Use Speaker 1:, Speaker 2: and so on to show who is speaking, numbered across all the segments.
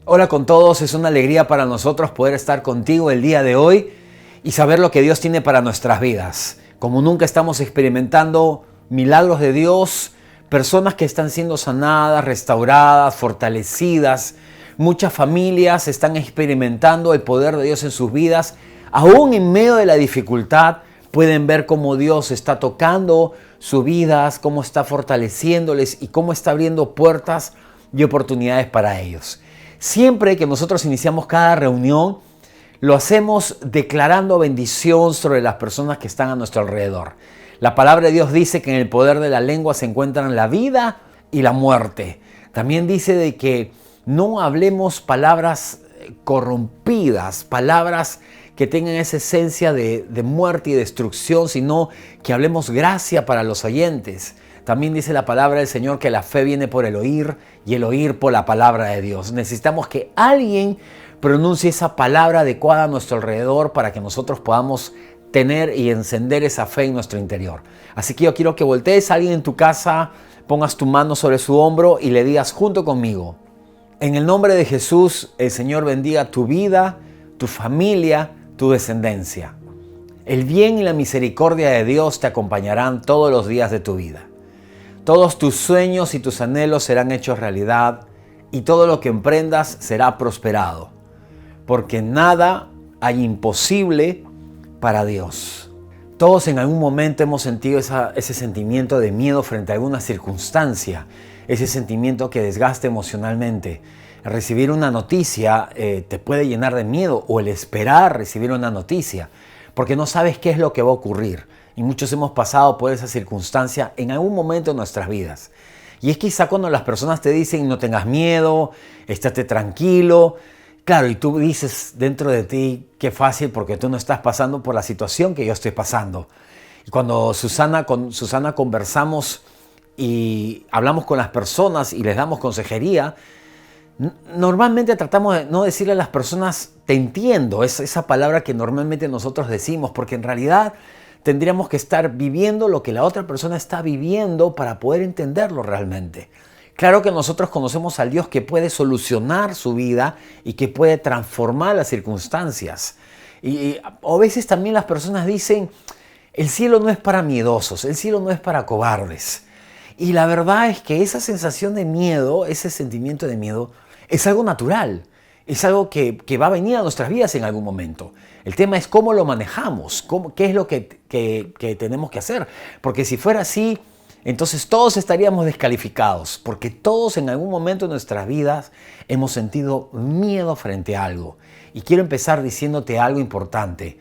Speaker 1: Hola con todos, es una alegría para nosotros poder estar contigo el día de hoy y saber lo que Dios tiene para nuestras vidas. Como nunca estamos experimentando milagros de Dios, personas que están siendo sanadas, restauradas, fortalecidas. Muchas familias están experimentando el poder de Dios en sus vidas. Aún en medio de la dificultad pueden ver cómo Dios está tocando sus vidas, cómo está fortaleciéndoles y cómo está abriendo puertas y oportunidades para ellos. Siempre que nosotros iniciamos cada reunión, lo hacemos declarando bendición sobre las personas que están a nuestro alrededor. La palabra de Dios dice que en el poder de la lengua se encuentran la vida y la muerte. También dice de que no hablemos palabras corrompidas, palabras que tengan esa esencia de muerte y destrucción, sino que hablemos gracia para los oyentes. También dice la palabra del Señor que la fe viene por el oír y el oír por la palabra de Dios. Necesitamos que alguien pronuncie esa palabra adecuada a nuestro alrededor para que nosotros podamos tener y encender esa fe en nuestro interior. Así que yo quiero que voltees a alguien en tu casa, pongas tu mano sobre su hombro y le digas junto conmigo: en el nombre de Jesús, el Señor bendiga tu vida, tu familia, tu descendencia. El bien y la misericordia de Dios te acompañarán todos los días de tu vida. Todos tus sueños y tus anhelos serán hechos realidad y todo lo que emprendas será prosperado, porque nada hay imposible para Dios. Todos en algún momento hemos sentido ese sentimiento de miedo frente a alguna circunstancia, ese sentimiento que desgasta emocionalmente. Recibir una noticia te puede llenar de miedo, o el esperar recibir una noticia, porque no sabes qué es lo que va a ocurrir. Y muchos hemos pasado por esa circunstancia en algún momento de nuestras vidas. Y es quizá cuando las personas te dicen: no tengas miedo, estate tranquilo. Claro, y tú dices dentro de ti: qué fácil, porque tú no estás pasando por la situación que yo estoy pasando. Y cuando con Susana conversamos y hablamos con las personas y les damos consejería, normalmente tratamos de no decirle a las personas: te entiendo. Es esa palabra que normalmente nosotros decimos, porque en realidad tendríamos que estar viviendo lo que la otra persona está viviendo para poder entenderlo realmente. Claro que nosotros conocemos al Dios que puede solucionar su vida y que puede transformar las circunstancias. Y a veces también las personas dicen: el cielo no es para miedosos, el cielo no es para cobardes. Y la verdad es que esa sensación de miedo, ese sentimiento de miedo, es algo natural. Es algo que va a venir a nuestras vidas en algún momento. El tema es cómo lo manejamos, qué es lo que tenemos que hacer. Porque si fuera así, entonces todos estaríamos descalificados. Porque todos en algún momento de nuestras vidas hemos sentido miedo frente a algo. Y quiero empezar diciéndote algo importante.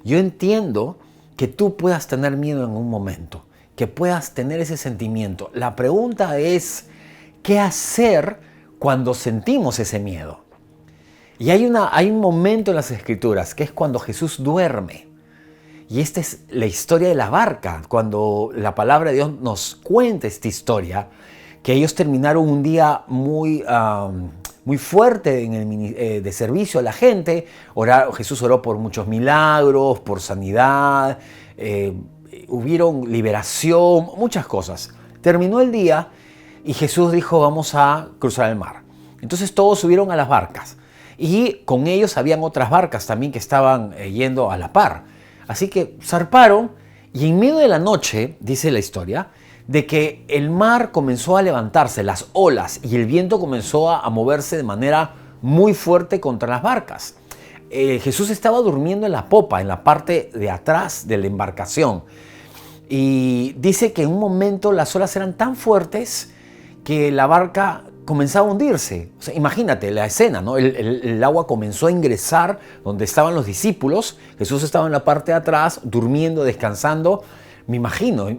Speaker 1: Yo entiendo que tú puedas tener miedo en un momento, que puedas tener ese sentimiento. La pregunta es: ¿qué hacer cuando sentimos ese miedo? Y hay un momento en las Escrituras que es cuando Jesús duerme. Y esta es la historia de la barca. Cuando la palabra de Dios nos cuenta esta historia, que ellos terminaron un día muy fuerte de servicio a la gente. Jesús oró por muchos milagros, por sanidad, hubieron liberación, muchas cosas. Terminó el día y Jesús dijo: vamos a cruzar el mar. Entonces todos subieron a las barcas. Y con ellos habían otras barcas también que estaban yendo a la par. Así que zarparon, y en medio de la noche, dice la historia, de que el mar comenzó a levantarse, las olas, y el viento comenzó a moverse de manera muy fuerte contra las barcas. Jesús estaba durmiendo en la popa, en la parte de atrás de la embarcación. Y dice que en un momento las olas eran tan fuertes que la barca comenzaba a hundirse. O sea, imagínate la escena, ¿no? El agua comenzó a ingresar donde estaban los discípulos. Jesús estaba en la parte de atrás, durmiendo, descansando. Me imagino,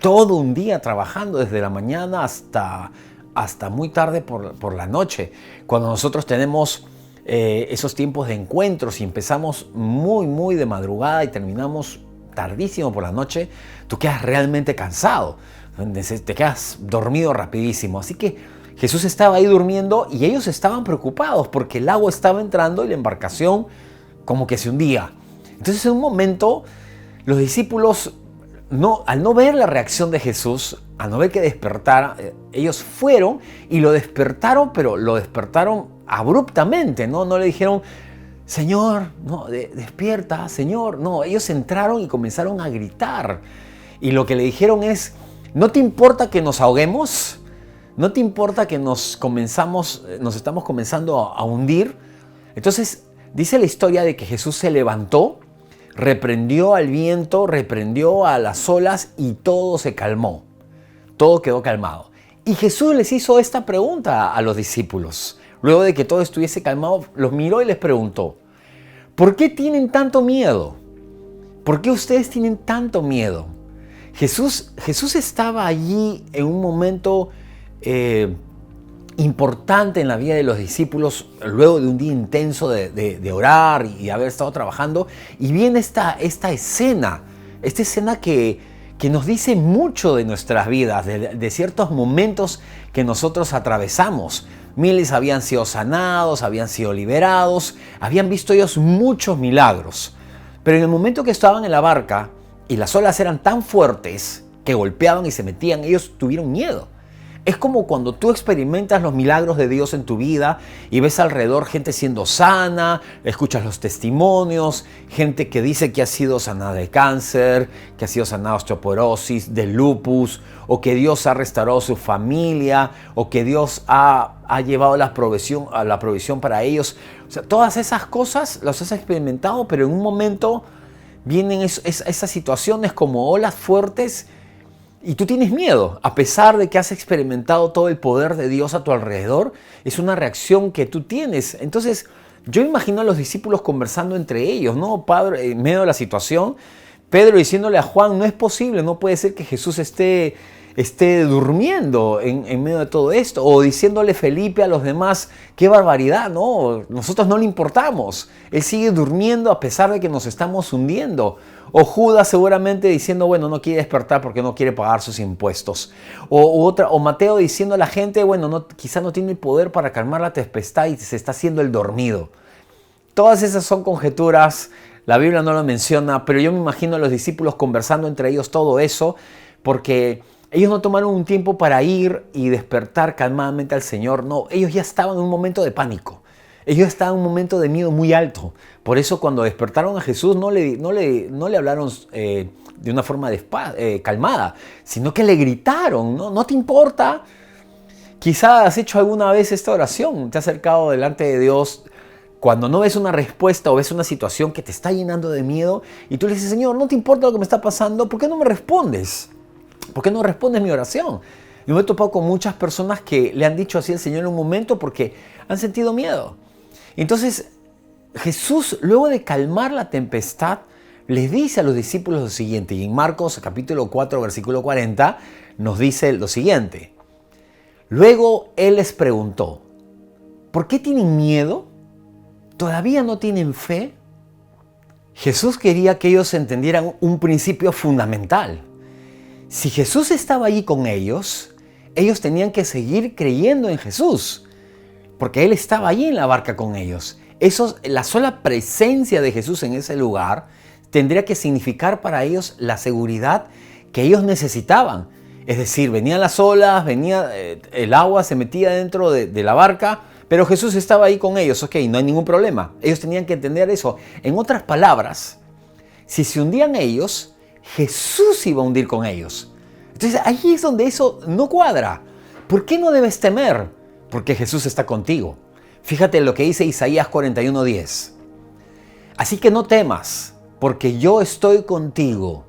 Speaker 1: todo un día trabajando desde la mañana hasta muy tarde por la noche. Cuando nosotros tenemos esos tiempos de encuentros y empezamos muy de madrugada y terminamos tardísimo por la noche, tú quedas realmente cansado. Te quedas dormido rapidísimo. Así que Jesús estaba ahí durmiendo y ellos estaban preocupados porque el agua estaba entrando y la embarcación como que se hundía. Entonces en un momento los discípulos, al no ver la reacción de Jesús, al no ver que despertara, ellos fueron y lo despertaron, pero lo despertaron abruptamente, ¿no? No le dijeron, Señor, no, despierta, Señor. No, ellos entraron y comenzaron a gritar. Y lo que le dijeron es, ¿no te importa que nos ahoguemos? ¿No te importa que nos estamos comenzando a hundir? Entonces, dice la historia de que Jesús se levantó, reprendió al viento, reprendió a las olas y todo se calmó. Todo quedó calmado. Y Jesús les hizo esta pregunta a los discípulos. Luego de que todo estuviese calmado, los miró y les preguntó, ¿por qué tienen tanto miedo? ¿Por qué ustedes tienen tanto miedo? Jesús estaba allí en un momento importante en la vida de los discípulos, luego de un día intenso de orar y haber estado trabajando, y viene esta escena que nos dice mucho de nuestras vidas, de ciertos momentos que nosotros atravesamos. Miles habían sido sanados, habían sido liberados, habían visto ellos muchos milagros. Pero en el momento que estaban en la barca y las olas eran tan fuertes que golpeaban y se metían, ellos tuvieron miedo. Es como cuando tú experimentas los milagros de Dios en tu vida y ves alrededor gente siendo sana, escuchas los testimonios, gente que dice que ha sido sanada de cáncer, que ha sido sanada de osteoporosis, de lupus, o que Dios ha restaurado su familia, o que Dios ha llevado la provisión para ellos. O sea, todas esas cosas las has experimentado, pero en un momento vienen esas situaciones como olas fuertes. Y tú tienes miedo, a pesar de que has experimentado todo el poder de Dios a tu alrededor, es una reacción que tú tienes. Entonces, yo imagino a los discípulos conversando entre ellos, ¿no? Padre, en medio de la situación, Pedro diciéndole a Juan, no es posible, no puede ser que Jesús esté durmiendo en medio de todo esto, o diciéndole Felipe a los demás, qué barbaridad, no, nosotros no le importamos, él sigue durmiendo a pesar de que nos estamos hundiendo. O Judas seguramente diciendo, bueno, no quiere despertar porque no quiere pagar sus impuestos. O Mateo diciendo a la gente, bueno, quizá no tiene el poder para calmar la tempestad y se está haciendo el dormido. Todas esas son conjeturas, la Biblia no lo menciona, pero yo me imagino a los discípulos conversando entre ellos todo eso, porque ellos no tomaron un tiempo para ir y despertar calmadamente al Señor. No, ellos ya estaban en un momento de pánico. Ellos estaban en un momento de miedo muy alto. Por eso cuando despertaron a Jesús no le hablaron de una forma calmada, sino que le gritaron, ¿no te importa? Quizás has hecho alguna vez esta oración, te has acercado delante de Dios cuando no ves una respuesta o ves una situación que te está llenando de miedo y tú le dices, Señor, ¿no te importa lo que me está pasando? ¿Por qué no me respondes? ¿Por qué no respondes mi oración? Yo me he topado con muchas personas que le han dicho así al Señor en un momento porque han sentido miedo. Entonces, Jesús, luego de calmar la tempestad, les dice a los discípulos lo siguiente. Y en Marcos capítulo 4, versículo 40, nos dice lo siguiente. Luego Él les preguntó, ¿por qué tienen miedo? ¿Todavía no tienen fe? Jesús quería que ellos entendieran un principio fundamental. Si Jesús estaba allí con ellos tenían que seguir creyendo en Jesús, porque Él estaba allí en la barca con ellos. La sola presencia de Jesús en ese lugar tendría que significar para ellos la seguridad que ellos necesitaban. Es decir, venían las olas, el agua se metía dentro de la barca, pero Jesús estaba ahí con ellos. Ok, no hay ningún problema. Ellos tenían que entender eso. En otras palabras, si se hundían ellos, Jesús iba a hundir con ellos. Entonces ahí es donde eso no cuadra. ¿Por qué no debes temer? Porque Jesús está contigo. Fíjate lo que dice Isaías 41:10. Así que no temas, porque yo estoy contigo.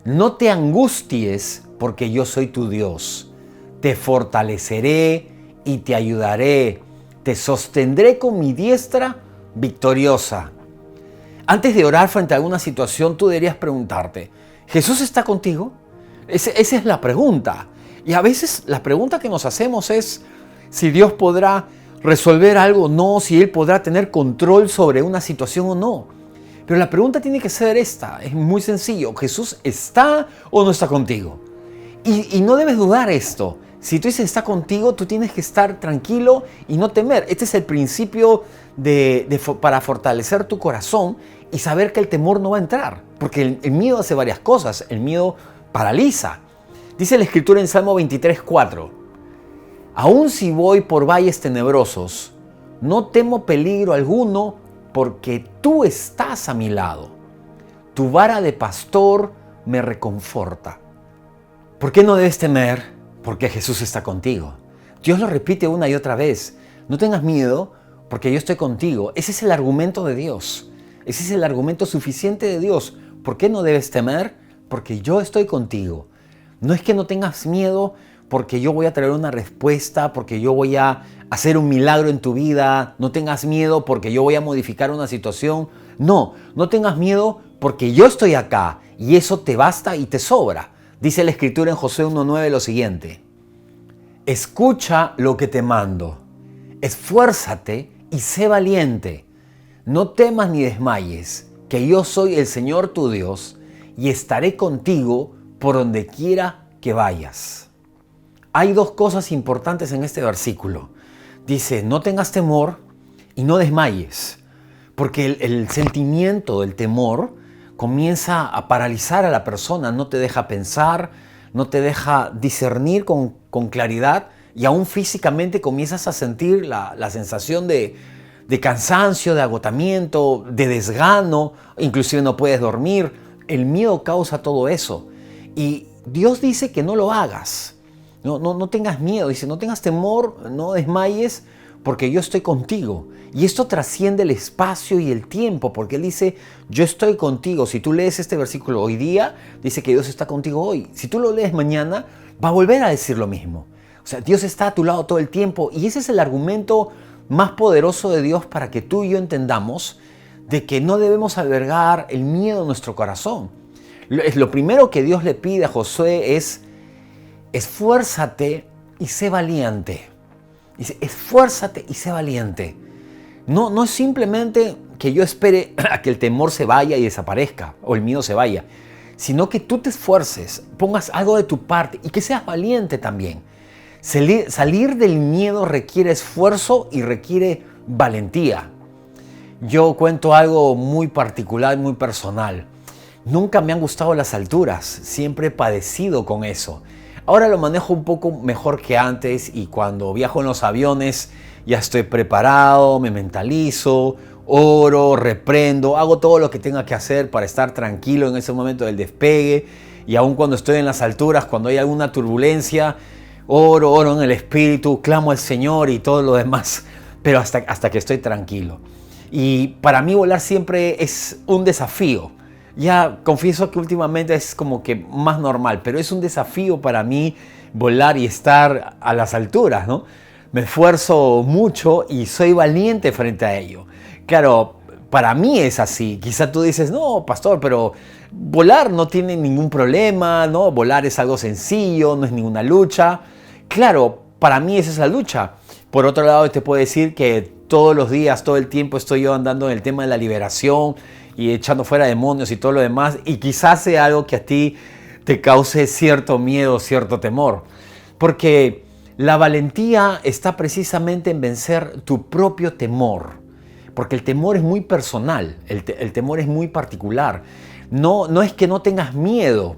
Speaker 1: No te angusties, porque yo soy tu Dios. Te fortaleceré y te ayudaré. Te sostendré con mi diestra victoriosa. Antes de orar frente a alguna situación, tú deberías preguntarte, ¿Jesús está contigo? Esa es la pregunta. Y a veces la pregunta que nos hacemos es si Dios podrá resolver algo o no, si Él podrá tener control sobre una situación o no. Pero la pregunta tiene que ser esta, es muy sencillo, ¿Jesús está o no está contigo? Y no debes dudar esto. Si tú dices está contigo, tú tienes que estar tranquilo y no temer. Este es el principio para fortalecer tu corazón y saber que el temor no va a entrar. Porque el miedo hace varias cosas. El miedo paraliza. Dice la Escritura en Salmo 23:4. Aun si voy por valles tenebrosos, No temo peligro alguno porque tú estás a mi lado. Tu vara de pastor me reconforta. ¿Por qué no debes temer? Porque Jesús está contigo. Dios lo repite una y otra vez. No tengas miedo porque yo estoy contigo. Ese es el argumento de Dios. Ese es el argumento suficiente de Dios. ¿Por qué no debes temer? Porque yo estoy contigo. No es que no tengas miedo porque yo voy a traer una respuesta, porque yo voy a hacer un milagro en tu vida. No tengas miedo porque yo voy a modificar una situación. No, no tengas miedo porque yo estoy acá y eso te basta y te sobra. Dice la Escritura en Josué 1:9 lo siguiente: escucha lo que te mando, esfuérzate y sé valiente. No temas ni desmayes, que yo soy el Señor tu Dios y estaré contigo por donde quiera que vayas. Hay dos cosas importantes en este versículo. Dice, no tengas temor y no desmayes, porque el sentimiento del temor comienza a paralizar a la persona, no te deja pensar, no te deja discernir con claridad y aún físicamente comienzas a sentir la sensación de cansancio, de agotamiento, de desgano, inclusive no puedes dormir. El miedo causa todo eso y Dios dice que no lo hagas, no tengas miedo, dice no tengas temor, no desmayes porque yo estoy contigo. Y esto trasciende el espacio y el tiempo, porque Él dice, yo estoy contigo. Si tú lees este versículo hoy día, dice que Dios está contigo hoy. Si tú lo lees mañana, va a volver a decir lo mismo. O sea, Dios está a tu lado todo el tiempo y ese es el argumento más poderoso de Dios para que tú y yo entendamos de que no debemos albergar el miedo en nuestro corazón. Lo primero que Dios le pide a Josué es, esfuérzate y sé valiente. Dice, esfuérzate y sé valiente. No es simplemente que yo espere a que el temor se vaya y desaparezca o el miedo se vaya, sino que tú te esfuerces, pongas algo de tu parte y que seas valiente también. Salir del miedo requiere esfuerzo y requiere valentía. Yo cuento algo muy particular, muy personal. Nunca me han gustado las alturas, siempre he padecido con eso. Ahora lo manejo un poco mejor que antes y cuando viajo en los aviones ya estoy preparado, me mentalizo, oro, reprendo, hago todo lo que tenga que hacer para estar tranquilo en ese momento del despegue. Y aun cuando estoy en las alturas, cuando hay alguna turbulencia, oro en el espíritu, clamo al Señor y todo lo demás, pero hasta que estoy tranquilo. Y para mí volar siempre es un desafío. Ya confieso que últimamente es como que más normal, pero es un desafío para mí volar y estar a las alturas, ¿no? Me esfuerzo mucho y soy valiente frente a ello. Claro, para mí es así. Quizá tú dices, no, pastor, pero volar no tiene ningún problema, ¿no? Volar es algo sencillo, no es ninguna lucha. Claro, para mí esa es la lucha. Por otro lado, te puedo decir que todos los días, todo el tiempo estoy yo andando en el tema de la liberación y echando fuera demonios y todo lo demás, y quizás sea algo que a ti te cause cierto miedo, cierto temor, porque la valentía está precisamente en vencer tu propio temor, porque el temor es muy personal, el temor es muy particular. No es que no tengas miedo,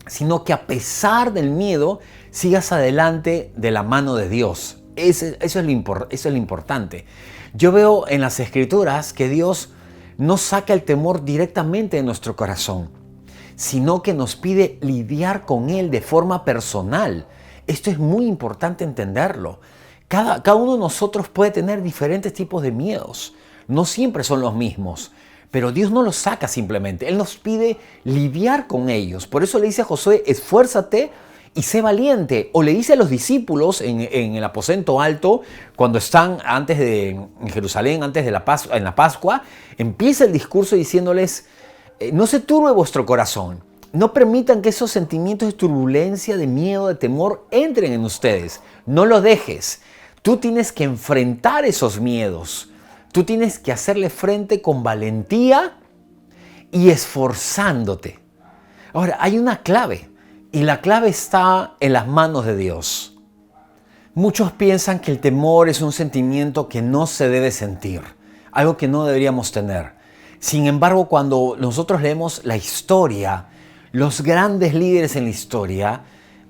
Speaker 1: sino que a pesar del miedo sigas adelante de la mano de Dios. Eso es lo importante. Yo veo en las Escrituras que Dios no saca el temor directamente de nuestro corazón, sino que nos pide lidiar con él de forma personal. Esto es muy importante entenderlo. Cada uno de nosotros puede tener diferentes tipos de miedos. No siempre son los mismos, pero Dios no los saca simplemente. Él nos pide lidiar con ellos. Por eso le dice a Josué, esfuérzate y sé valiente. O le dice a los discípulos en el aposento alto, cuando están en Jerusalén, antes de en la Pascua, empieza el discurso diciéndoles, no se turbe vuestro corazón. No permitan que esos sentimientos de turbulencia, de miedo, de temor entren en ustedes. No lo dejes. Tú tienes que enfrentar esos miedos. Tú tienes que hacerle frente con valentía y esforzándote. Ahora, hay una clave. Y la clave está en las manos de Dios. Muchos piensan que el temor es un sentimiento que no se debe sentir, algo que no deberíamos tener. Sin embargo, cuando nosotros leemos la historia, los grandes líderes en la historia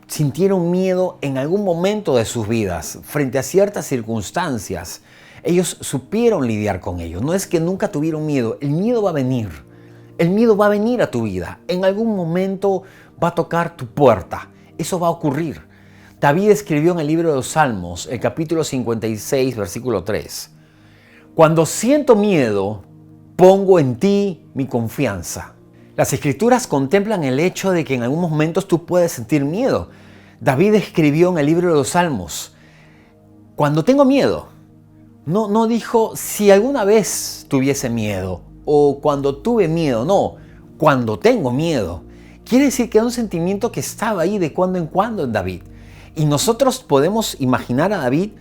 Speaker 1: sintieron miedo en algún momento de sus vidas frente a ciertas circunstancias. ellos supieron lidiar con ello. No es que nunca tuvieron miedo, el miedo va a venir. El miedo va a venir a tu vida. En algún momento va a tocar tu puerta. Eso va a ocurrir. David escribió en el libro de los Salmos, el capítulo 56, versículo 3. Cuando siento miedo, pongo en ti mi confianza. Las Escrituras contemplan el hecho de que en algunos momentos tú puedes sentir miedo. David escribió en el libro de los Salmos, cuando tengo miedo. No dijo si alguna vez tuviese miedo o cuando tuve miedo. No, cuando tengo miedo. Quiere decir que era un sentimiento que estaba ahí de cuando en cuando en David. Y nosotros podemos imaginar a David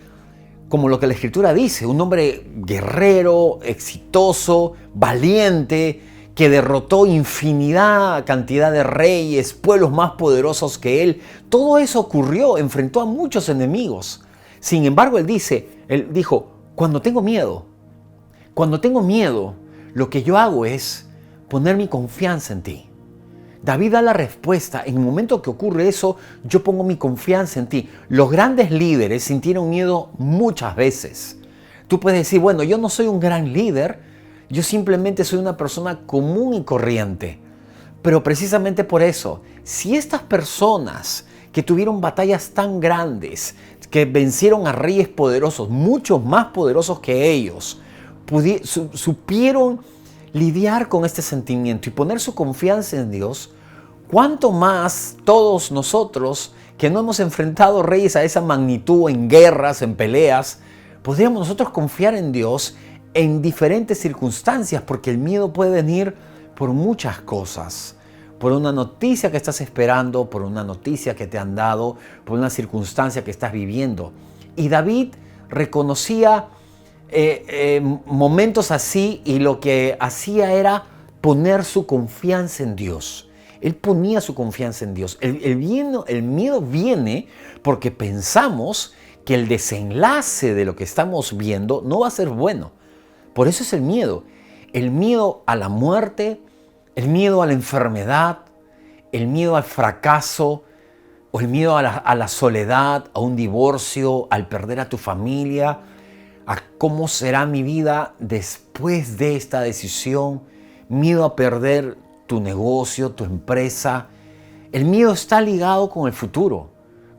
Speaker 1: como lo que la Escritura dice, un hombre guerrero, exitoso, valiente, que derrotó cantidad de reyes, pueblos más poderosos que él. Todo eso ocurrió, enfrentó a muchos enemigos. Sin embargo, él dijo, cuando tengo miedo, lo que yo hago es poner mi confianza en ti. David da la respuesta, en el momento que ocurre eso, yo pongo mi confianza en ti. Los grandes líderes sintieron miedo muchas veces. Tú puedes decir, bueno, yo no soy un gran líder, yo simplemente soy una persona común y corriente. Pero precisamente por eso, si estas personas que tuvieron batallas tan grandes, que vencieron a reyes poderosos, muchos más poderosos que ellos, supieron lidiar con este sentimiento y poner su confianza en Dios, ¿cuánto más todos nosotros que no hemos enfrentado reyes a esa magnitud en guerras, en peleas, podríamos nosotros confiar en Dios en diferentes circunstancias? Porque el miedo puede venir por muchas cosas, por una noticia que estás esperando, por una noticia que te han dado, por una circunstancia que estás viviendo. Y David reconocía momentos así, y lo que hacía era poner su confianza en Dios. Él ponía su confianza en Dios. El miedo viene porque pensamos que el desenlace de lo que estamos viendo no va a ser bueno. Por eso es el miedo. El miedo a la muerte, el miedo a la enfermedad, el miedo al fracaso, o el miedo a la soledad, a un divorcio, al perder a tu familia, a cómo será mi vida después de esta decisión, miedo a perder tu negocio, tu empresa. El miedo está ligado con el futuro,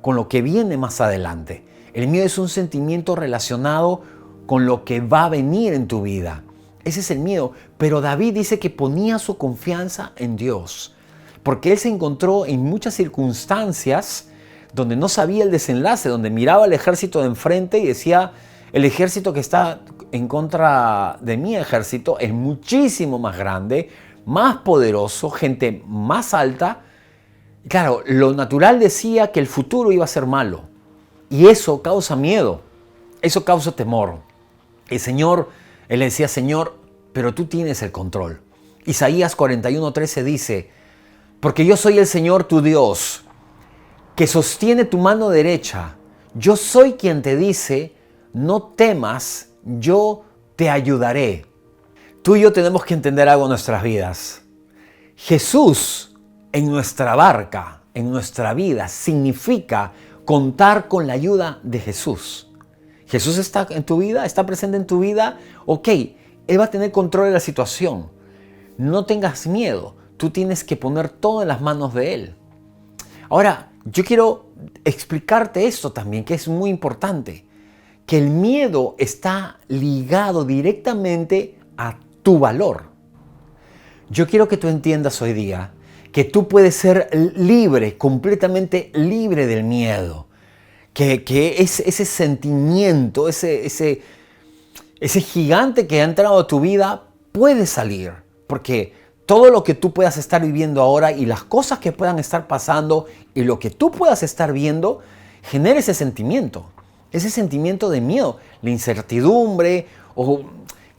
Speaker 1: con lo que viene más adelante. El miedo es un sentimiento relacionado con lo que va a venir en tu vida. Ese es el miedo. Pero David dice que ponía su confianza en Dios, porque él se encontró en muchas circunstancias donde no sabía el desenlace, donde miraba el ejército de enfrente y decía, el ejército que está en contra de mi ejército es muchísimo más grande, más poderoso, gente más alta. Claro, lo natural decía que el futuro iba a ser malo. Y eso causa miedo, eso causa temor. Él le decía, Señor, pero tú tienes el control. Isaías 41:13 dice, porque yo soy el Señor tu Dios, que sostiene tu mano derecha. Yo soy quien te dice, no temas, yo te ayudaré. Tú y yo tenemos que entender algo en nuestras vidas. Jesús en nuestra barca, en nuestra vida, significa contar con la ayuda de Jesús. Jesús está en tu vida, está presente en tu vida. Ok, Él va a tener control de la situación. No tengas miedo. Tú tienes que poner todo en las manos de Él. Ahora, yo quiero explicarte esto también, que es muy importante. Que el miedo está ligado directamente a tu valor. Yo quiero que tú entiendas hoy día que tú puedes ser libre, completamente libre del miedo. Que ese sentimiento, ese gigante que ha entrado a tu vida puede salir. Porque todo lo que tú puedas estar viviendo ahora y las cosas que puedan estar pasando y lo que tú puedas estar viendo genera ese sentimiento de miedo, la incertidumbre, o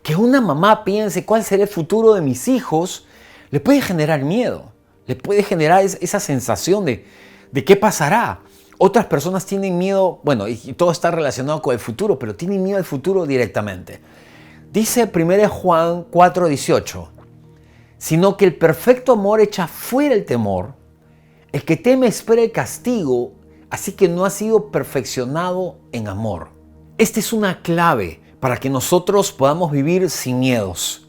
Speaker 1: que una mamá piense cuál será el futuro de mis hijos, le puede generar miedo, le puede generar esa sensación de qué pasará. Otras personas tienen miedo, bueno, y todo está relacionado con el futuro, pero tienen miedo al futuro directamente. Dice 1 Juan 4:18, sino que el perfecto amor echa fuera el temor, el que teme espera el castigo, así que no ha sido perfeccionado en amor. Esta es una clave para que nosotros podamos vivir sin miedos.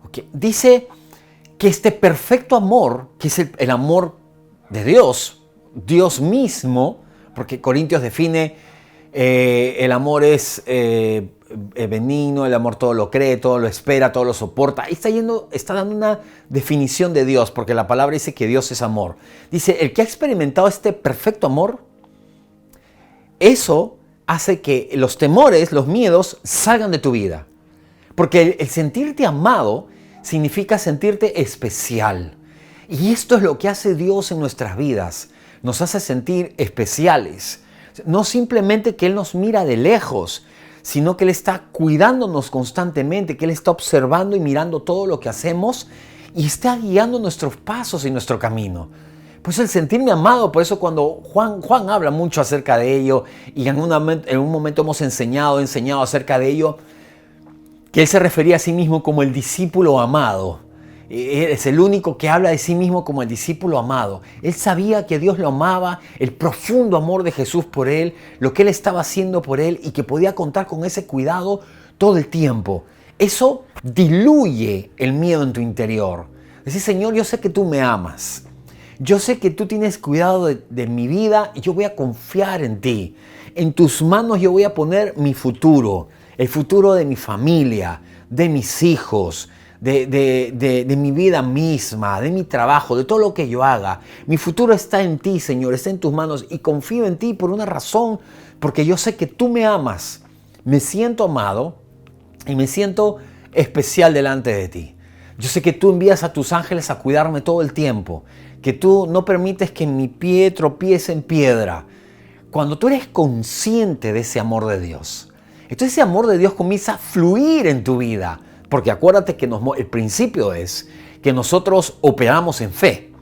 Speaker 1: Okay. Dice que este perfecto amor, que es el amor de Dios, Dios mismo, porque Corintios define el amor es benigno, el amor todo lo cree, todo lo espera, todo lo soporta. Ahí está dando una definición de Dios, porque la palabra dice que Dios es amor. Dice, el que ha experimentado este perfecto amor, eso hace que los temores, los miedos, salgan de tu vida. Porque el sentirte amado significa sentirte especial. Y esto es lo que hace Dios en nuestras vidas. Nos hace sentir especiales. No simplemente que Él nos mira de lejos, sino que Él está cuidándonos constantemente, que Él está observando y mirando todo lo que hacemos y está guiando nuestros pasos y nuestro camino. Pues el sentirme amado, por eso cuando Juan habla mucho acerca de ello y en un momento hemos enseñado acerca de ello, que Él se refería a sí mismo como el discípulo amado. Es el único que habla de sí mismo como el discípulo amado. Él sabía que Dios lo amaba, el profundo amor de Jesús por él, lo que Él estaba haciendo por él y que podía contar con ese cuidado todo el tiempo. Eso diluye el miedo en tu interior. Decir, Señor, yo sé que tú me amas. Yo sé que tú tienes cuidado de mi vida y yo voy a confiar en ti. En tus manos yo voy a poner mi futuro, el futuro de mi familia, de mis hijos, de mi vida misma, de mi trabajo, de todo lo que yo haga. Mi futuro está en ti, Señor, está en tus manos y confío en ti por una razón, porque yo sé que tú me amas. Me siento amado y me siento especial delante de ti. Yo sé que tú envías a tus ángeles a cuidarme todo el tiempo, que tú no permites que mi pie tropiece en piedra. Cuando tú eres consciente de ese amor de Dios, entonces ese amor de Dios comienza a fluir en tu vida. Porque acuérdate que el principio es que nosotros operamos en fe.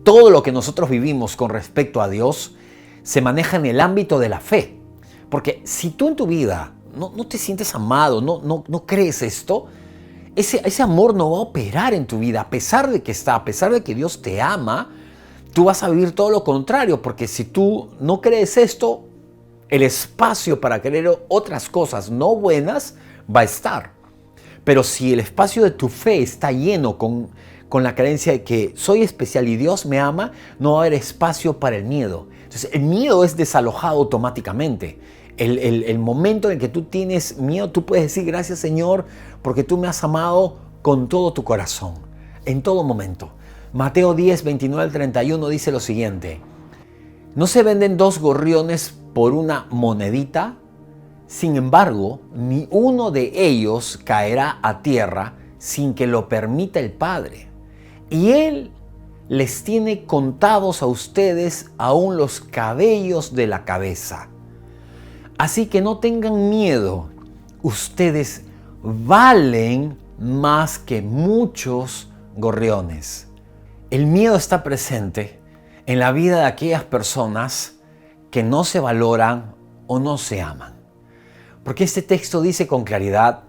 Speaker 1: Todo lo que nosotros vivimos con respecto a Dios se maneja en el ámbito de la fe. Porque si tú en tu vida no te sientes amado, no crees esto, ese amor no va a operar en tu vida. A pesar de que Dios te ama, tú vas a vivir todo lo contrario. Porque si tú no crees esto, el espacio para creer otras cosas no buenas va a estar. Pero si el espacio de tu fe está lleno con la creencia de que soy especial y Dios me ama, no va a haber espacio para el miedo. Entonces el miedo es desalojado automáticamente. El momento en que tú tienes miedo, tú puedes decir gracias, Señor, porque tú me has amado con todo tu corazón, en todo momento. Mateo 10, 29 al 31 dice lo siguiente: ¿no se venden 2 gorriones por una monedita? Sin embargo, ni uno de ellos caerá a tierra sin que lo permita el Padre. Y Él les tiene contados a ustedes aún los cabellos de la cabeza. Así que no tengan miedo. Ustedes valen más que muchos gorriones. El miedo está presente en la vida de aquellas personas que no se valoran o no se aman. Porque este texto dice con claridad,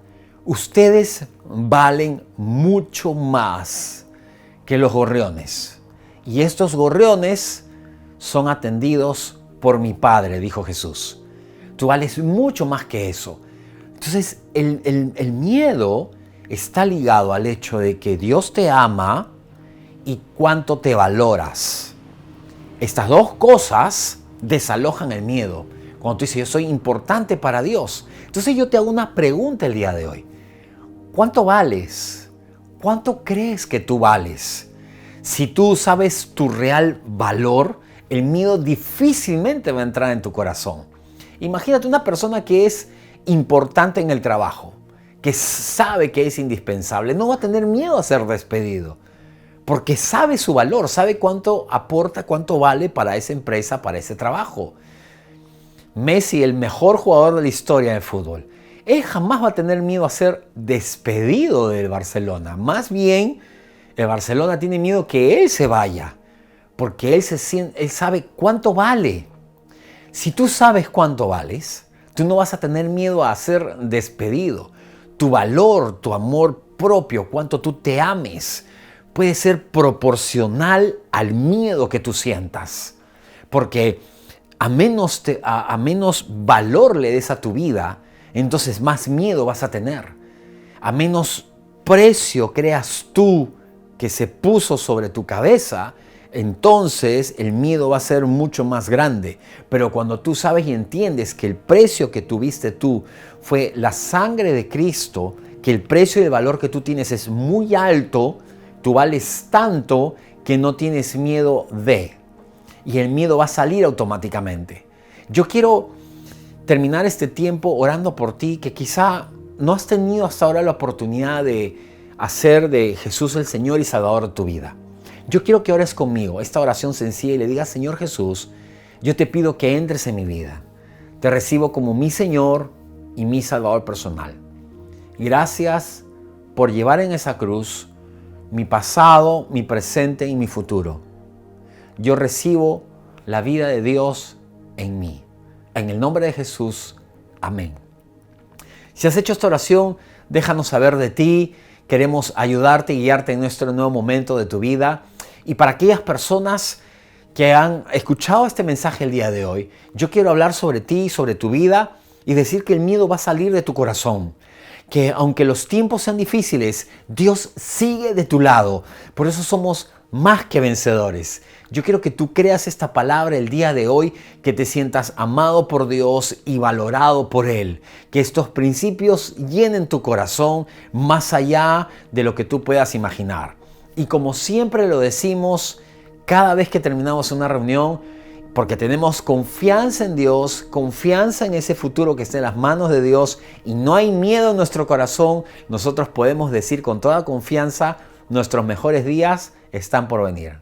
Speaker 1: ustedes valen mucho más que los gorriones. Y estos gorriones son atendidos por mi Padre, dijo Jesús. Tú vales mucho más que eso. Entonces, el miedo está ligado al hecho de que Dios te ama y cuánto te valoras. Estas dos cosas desalojan el miedo. Cuando tú dices, yo soy importante para Dios. Entonces yo te hago una pregunta el día de hoy. ¿Cuánto vales? ¿Cuánto crees que tú vales? Si tú sabes tu real valor, el miedo difícilmente va a entrar en tu corazón. Imagínate una persona que es importante en el trabajo, que sabe que es indispensable. No va a tener miedo a ser despedido, porque sabe su valor, sabe cuánto aporta, cuánto vale para esa empresa, para ese trabajo. Messi, el mejor jugador de la historia del fútbol, él jamás va a tener miedo a ser despedido del Barcelona. Más bien, el Barcelona tiene miedo que él se vaya, porque él sabe cuánto vale. Si tú sabes cuánto vales, tú no vas a tener miedo a ser despedido. Tu valor, tu amor propio, cuánto tú te ames, puede ser proporcional al miedo que tú sientas. Porque a menos valor le des a tu vida, entonces más miedo vas a tener. A menos precio creas tú que se puso sobre tu cabeza, entonces el miedo va a ser mucho más grande. Pero cuando tú sabes y entiendes que el precio que tuviste tú fue la sangre de Cristo, que el precio y el valor que tú tienes es muy alto, tú vales tanto que no tienes miedo de. Y el miedo va a salir automáticamente. Yo quiero terminar este tiempo orando por ti, que quizá no has tenido hasta ahora la oportunidad de hacer de Jesús el Señor y Salvador de tu vida. Yo quiero que ores conmigo esta oración sencilla y le digas: Señor Jesús, yo te pido que entres en mi vida. Te recibo como mi Señor y mi Salvador personal. Gracias por llevar en esa cruz mi pasado, mi presente y mi futuro. Yo recibo la vida de Dios en mí. En el nombre de Jesús, amén. Si has hecho esta oración, déjanos saber de ti. Queremos ayudarte y guiarte en nuestro nuevo momento de tu vida. Y para aquellas personas que han escuchado este mensaje el día de hoy, yo quiero hablar sobre ti, sobre tu vida y decir que el miedo va a salir de tu corazón. Que aunque los tiempos sean difíciles, Dios sigue de tu lado. Por eso somos más que vencedores. Yo quiero que tú creas esta palabra el día de hoy, que te sientas amado por Dios y valorado por Él. Que estos principios llenen tu corazón más allá de lo que tú puedas imaginar. Y como siempre lo decimos, cada vez que terminamos una reunión, porque tenemos confianza en Dios, confianza en ese futuro que está en las manos de Dios y no hay miedo en nuestro corazón, nosotros podemos decir con toda confianza: nuestros mejores días están por venir.